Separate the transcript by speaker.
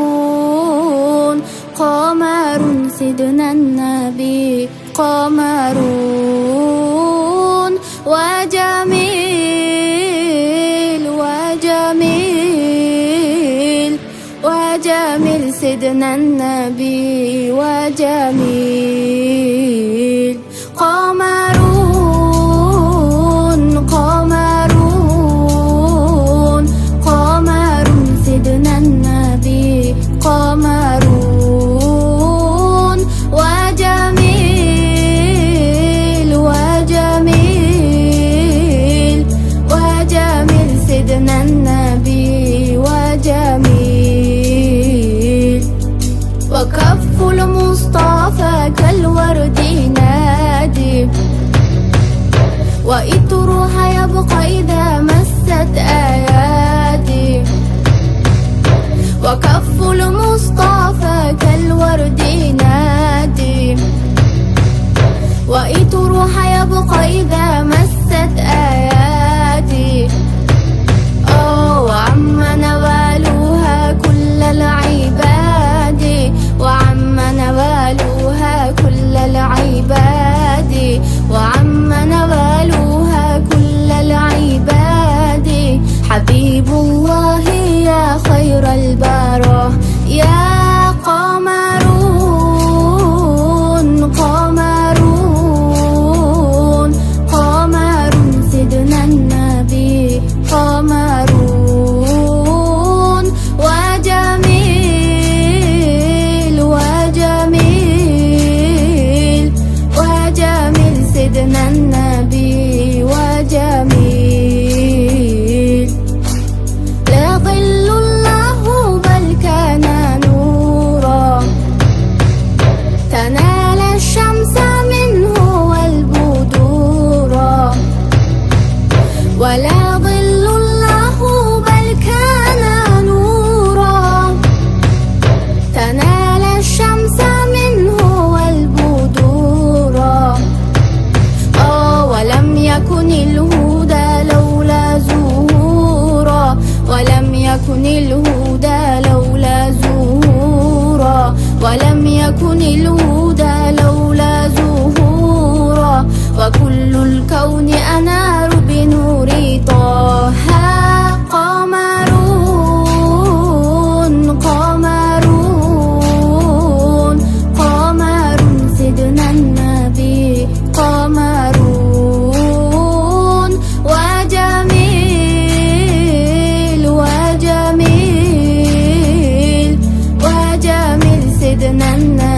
Speaker 1: قمرون قمر سيدنا النبي قمرون وجميل وجميل وجميل سيدنا النبي وجميل قمرون قمرون قمر سيدنا النبي قمرون وجميل وجميل وجميل سيدنا النبي وجميل وكف المصطفى كالورد نادي وإطرها يبقى إذا مست آياتي وكف المصطفى كالورد نادي وإطرها يبقى إذا مست آياتي وعم نوالها كل العباد وعم نوالها كل العباد وعم نوالها كل العباد حبيب الله يا خير البرى يا قمرون قمرون قمر سيدنا النبي قمرون وجميل وجميل وجميل سيدنا النبي وجميل لا ظل الله بل كان نورا تنال الشمس منه والبدورا ولا ظل الله بل كان نورا تنال الشمس منه والبدورا ولم يكن الهدى لولا زهورا ولم يكن الهدى لولا زهورا ولم يكن الهدى لولا زهورا وكل الكون أنار بنور طه قمرون قمرون قمر سيدنا النبي قمرون وجميل وجميل وجميل سيدنا النبي